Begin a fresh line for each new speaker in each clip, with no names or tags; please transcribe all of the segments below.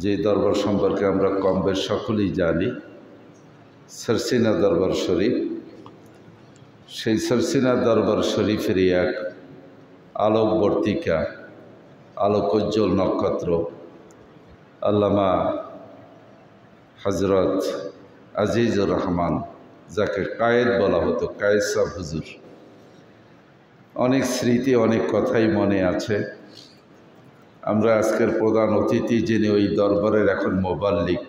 যে দরবার সম্পর্কে আমরা কম বেশ সকলেই জানি, সরসিনা দরবার শরীফ। সেই সরসিনা দরবার শরীফেরই এক আলোকবর্তিকা, আলোকোজ্জ্বল নক্ষত্র আল্লামা হজরত আজিজুর রহমান, যাকে কায়েদ বলা হতো, কায়েদ সাহেব হুজুর। অনেক স্মৃতি, অনেক কথাই মনে আছে। আমরা আজকের প্রধান অতিথি, যিনি ওই দরবারের এখন মোবাল্লিক,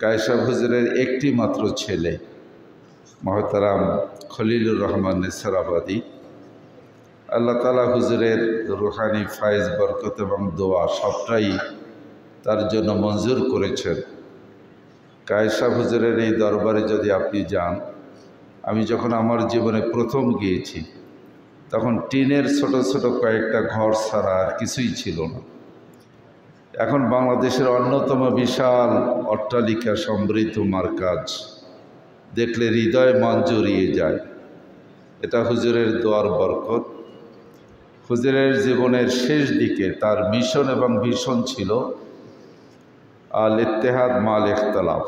কায়েদ সাহেব হুজুরের একটি মাত্র ছেলে মহতারাম খলিলুর রহমান নেসারাবাদী। আল্লাহ তাআলা হুজুরের রুহানি ফায়েজ, বরকত এবং দোয়া সবটাই তার জন্য মঞ্জুর করেছেন। কায়েদ সাহেব হুজুরের এই দরবারে যদি আপনি যান, আমি যখন আমার জীবনে প্রথম গিয়েছি তখন টিনের ছোট ছোট কয়েকটা ঘর ছাড়া আর কিছুই ছিল না। এখন বাংলাদেশের অন্যতম বিশাল অট্টালিকা সমৃদ্ধ মারকাজ, দেখলে হৃদয় মন জুড়িয়ে যায়। এটা হুজুরের দোয়ার বরকত। হুজুরের জীবনের শেষ দিকে তার মিশন এবং ভিশন ছিল আল ইত্তেহাদ মাল ইখতিলাফ।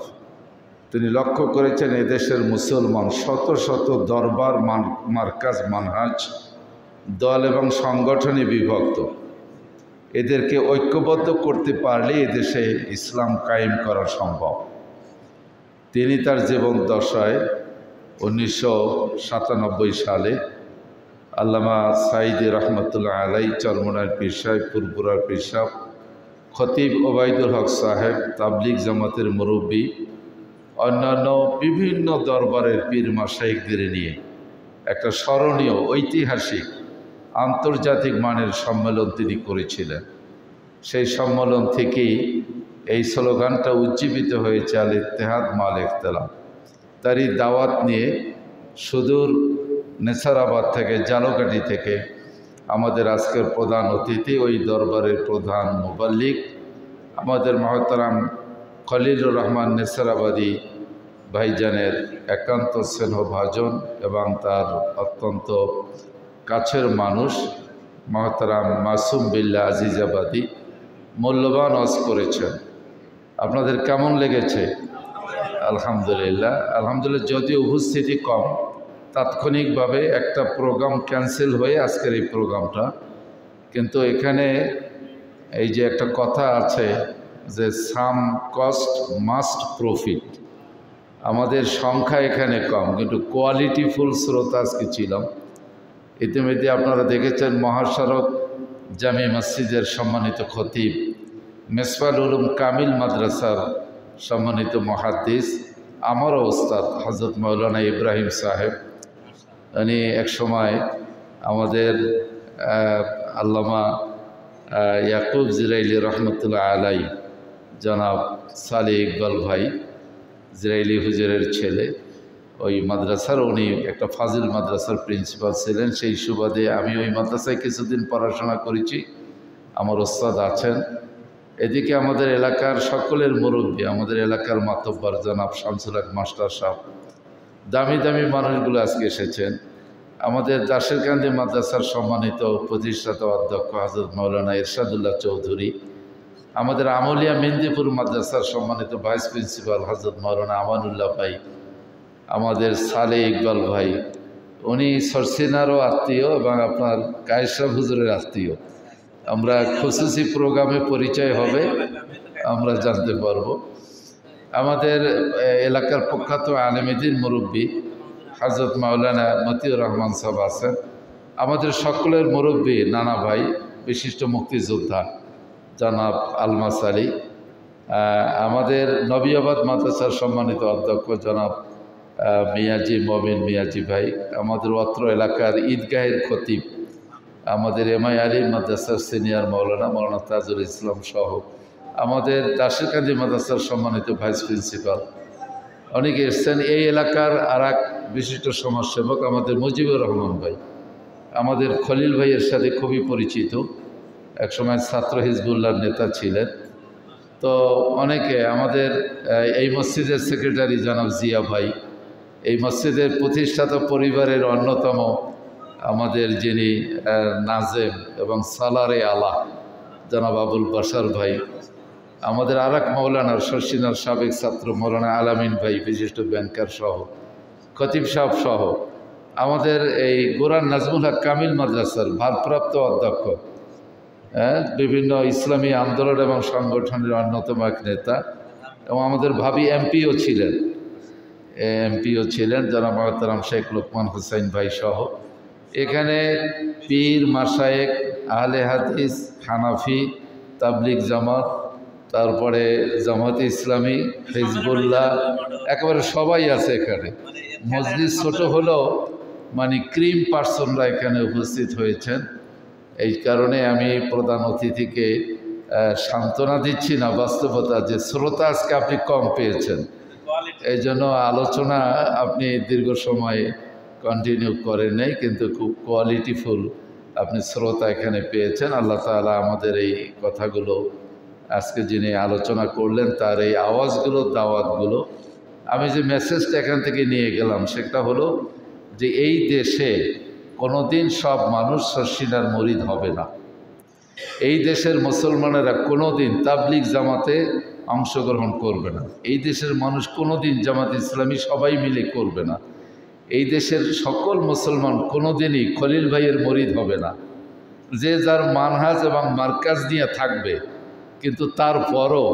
তিনি লক্ষ্য করেছেন এদেশের মুসলমান শত শত দরবার, মারকাজ, মানহাজ, দল এবং সংগঠনে বিভক্ত। এদেরকে ঐক্যবদ্ধ করতে পারলে এদেশে ইসলাম কায়েম করা সম্ভব। তিনি তার জীবন দশায় 1997 সালে আল্লামা সাইদি রহমতুল্লাহ আলাই, চরমনার পীর সাহেব, ফুরপুরার পীর সাহেব, খতিব ওবায়দুল হক সাহেব, তাবলিগ জামাতের মুরব্বী, অন্যান্য বিভিন্ন দরবারের পীর মাশায়েখদের নিয়ে একটা স্মরণীয়, ঐতিহাসিক, আন্তর্জাতিক মানের সম্মেলন তিনি করেছিলেন। সেই সম্মেলন থেকেই এই স্লোগানটা উজ্জীবিত হয়েছে, আল ইত্তেহাদ মাল ইখতিলাফ। তারই দাওয়াত নিয়ে সুদূর নেসারাবাদ থেকে, জালকাঠি থেকে আমাদের আজকের প্রধান অতিথি, ওই দরবারের প্রধান মুবাল্লিক, আমাদের মহতারাম খলিলুর রহমান নেসারাবাদী ভাইজানের একান্ত স্নেহভাজন এবং তার অত্যন্ত কাছের মানুষ মহতারাম মাসুম বিল্লাহ আজিজাবাদী মূল্যবান ওয়াজ করেছেন। আপনাদের কেমন লেগেছে? আলহামদুলিল্লাহ, আলহামদুলিল্লাহ। যদিও উপস্থিতি কম, তাৎক্ষণিকভাবে একটা প্রোগ্রাম ক্যান্সেল হয়ে আজকের এই প্রোগ্রামটা, কিন্তু এখানে এই যে একটা কথা আছে যে সাম কস্ট মাস্ট প্রফিট। আমাদের সংখ্যা এখানে কম, কিন্তু কোয়ালিটিফুল শ্রোতা আজকে ছিলাম। ইতিমধ্যে আপনারা দেখেছেন মহাসড়ক জামি মসজিদের সম্মানিত খতিব, মেসফাল উলুম কামিল মাদ্রাসার সম্মানিত মুহাদ্দিস, আমারও ওস্তাদ হযরত মাওলানা ইব্রাহিম সাহেব। উনি একসময় আমাদের আল্লামা ইয়াকুব জিরাইলি রহমতুল্লাহ আলাই, জনাব সালে ইকবাল ভাই জিরাইলি হুজুরের ছেলে, ওই মাদ্রাসার উনি একটা ফাজিল মাদ্রাসার প্রিন্সিপাল ছিলেন। সেই সুবাদে আমি ওই মাদ্রাসায় কিছুদিন পড়াশোনা করেছি, আমার ওস্তাদ আছেন। এদিকে আমাদের এলাকার সকলের মুরব্বী, আমাদের এলাকার মাতব্বর জনাব শামসুল হক মাস্টার সাহেব, দামি দামি মানুষগুলো আজকে এসেছেন। আমাদের দাশেরকান্দি মাদ্রাসার সম্মানিত প্রতিষ্ঠাতা অধ্যক্ষ হযরত মাওলানা ইরশাদুল্লাহ চৌধুরী, আমাদের আমলিয়া মেহেন্দিপুর মাদ্রাসার সম্মানিত ভাইস প্রিন্সিপাল হযরত মাওলানা আমানুল্লাহ ভাই, আমাদের সালে ইকবাল ভাই, উনি সরসিনারও আত্মীয় এবং আপনার কায়েদ সাহেব হুজুরের আত্মীয়। আমরা খুসুসি প্রোগ্রামে পরিচয় হবে, আমরা জানতে পারব। আমাদের এলাকার প্রখ্যাত আলেমেদিন মুরব্বী হযরত মাওলানা মতিউর রহমান সাহেব আছেন। আমাদের সকলের মুরব্বী নানা ভাই, বিশিষ্ট মুক্তিযোদ্ধা জনাব আলমাস আলী, আমাদের নবিয়াবাদ মাদ্রাসার সম্মানিত অধ্যক্ষ জনাব মিয়াজি মমিন মিয়াজি ভাই, আমাদের অত্র এলাকার ঈদগাহের খতিব, আমাদের এমআই আলী মাদ্রাসার সিনিয়র মাওলানা তাজুল ইসলাম সহ আমাদের দাশেরকান্দি মাদ্রাসার সম্মানিত ভাইস প্রিন্সিপাল অনেকে এসছেন। এই এলাকার আর এক বিশিষ্ট সমাজসেবক আমাদের মুজিবুর রহমান ভাই, আমাদের খলিল ভাইয়ের সাথে খুবই পরিচিত, একসময় ছাত্র হিজবুল্লাহর নেতা ছিলেন। তো অনেকে, আমাদের এই মসজিদের সেক্রেটারি জনাব জিয়া ভাই, এই মসজিদের প্রতিষ্ঠাতা পরিবারের অন্যতম আমাদের যিনি নাজেম এবং সালারে আলা জনাব আবুল বাশার ভাই, আমাদের আরেক মৌলানার শর্ষিনার সাবেক ছাত্র মৌলানা আলামিন ভাই, বিশিষ্ট ব্যাংকার সহ, খতিব সাহেব সহ, আমাদের এই গোরান নাজমুল হক কামিল মাদ্রাসার ভারপ্রাপ্ত অধ্যক্ষ, বিভিন্ন ইসলামী আন্দোলন এবং সংগঠনের অন্যতম এক নেতা, এবং আমাদের ভাবি এমপিও ছিলেন জনাব মোহতারাম শেখ লোকমান হুসাইন ভাই সহ, এখানে পীর মাশায়েখ, আহলে হাদিস, হানাফি, তাবলিগ জামাত, তারপরে জামাত ইসলামী, হিজবুল্লাহ, একেবারে সবাই আছে এখানে। মজলিস ছোট হলেও মানে ক্রিম পার্সনরা এখানে উপস্থিত হয়েছেন। এই কারণে আমি প্রধান অতিথিকে সান্ত্বনা দিচ্ছি না, বাস্তবতা যে শ্রোতা আজকে আপনি কম পেয়েছেন, এই জন্য আলোচনা আপনি দীর্ঘ সময় কন্টিনিউ করেন নাই, কিন্তু খুব কোয়ালিটিফুল আপনি শ্রোতা এখানে পেয়েছেন। আল্লাহ তাআলা আমাদের এই কথাগুলো আজকে যিনি আলোচনা করলেন তার এই আওয়াজগুলো, দাওয়াতগুলো, আমি যে মেসেজটা এখান থেকে নিয়ে গেলাম সেটা হলো যে এই দেশে কোনোদিন সব মানুষ শর্ষিনার মুরিদ হবে না। এই দেশের মুসলমানেরা কোনোদিন তাবলিগ জামাতে অংশগ্রহণ করবে না। এই দেশের মানুষ কোনোদিন জামাত ইসলামী সবাই মিলে করবে না। এই দেশের সকল মুসলমান কোনোদিনই খলিল ভাইয়ের মুরিদ হবে না। যে যার মানহাজ এবং মার্কাজ নিয়ে থাকবে, কিন্তু তারপরও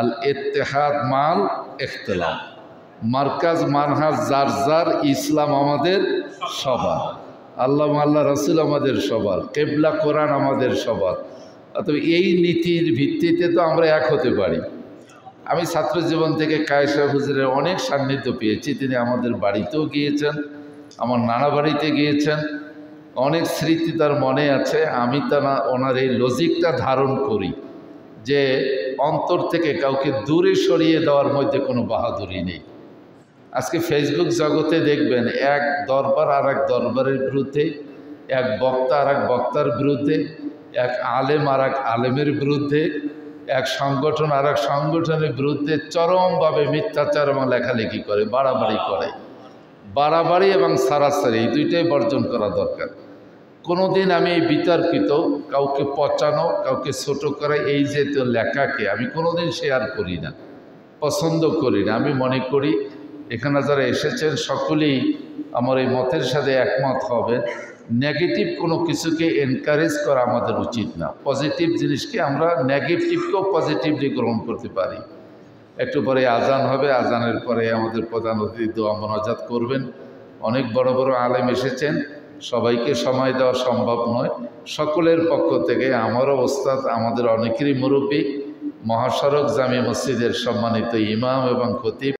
আল ইত্তেহাদ মাল ইখতিলাফ, মার্কাজ মানহাজ যার যার, ইসলাম আমাদের সবার, আল্লাহ রসুল আমাদের সবার, কেবলা কোরআন আমাদের সবার। অতএব এই নীতির ভিত্তিতে তো আমরা এক হতে পারি। আমি ছাত্র জীবন থেকে কায়েসা হুজুরের অনেক সান্নিধ্য পেয়েছি। তিনি আমাদের বাড়িতেও গিয়েছেন, আমার নানা বাড়িতে গিয়েছেন, অনেক স্মৃতি তার মনে আছে। আমি ওনার এই লজিকটা ধারণ করি যে অন্তর থেকে কাউকে দূরে সরিয়ে দেওয়ার মধ্যে কোনো বাহাদুরি নেই। আজকে ফেসবুক জগতে দেখবেন এক দরবার আর এক দরবারের বিরুদ্ধে, এক বক্তা আর এক বক্তার বিরুদ্ধে, এক আলেম আর এক আলেমের বিরুদ্ধে, এক সংগঠন আর এক সংগঠনের বিরুদ্ধে চরমভাবে মিথ্যাচার এবং লেখালেখি করে, বাড়াবাড়ি করে। বাড়াবাড়ি এবং সারাসারি এই দুইটাই বর্জন করা দরকার। কোনো দিন আমি এই বিতর্কিত কাউকে পচানো, কাউকে ছোটো করা, এই যে তো লেখাকে আমি কোনো দিন শেয়ার করি না, পছন্দ করি না। আমি মনে করি এখানে যারা এসেছেন সকলেই আমার এই মতের সাথে একমত হবে, নেগেটিভ কোনো কিছুকে এনকারেজ করা আমাদের উচিত না। পজিটিভ জিনিসকে আমরা নেগেটিভকেও পজিটিভলি গ্রহণ করতে পারি। একটু পরে আজান হবে, আজানের পরে আমাদের প্রধান অতিথি দোয়া মোনাজাত করবেন। অনেক বড় বড় আলেম এসেছেন, সবাইকে সময় দেওয়া সম্ভব নয়। সকলের পক্ষ থেকে আমারও ওস্তাদ, আমাদের অনেকেরই মুরব্বী, মহাসড়ক জামে মসজিদের সম্মানিত ইমাম এবং খতিব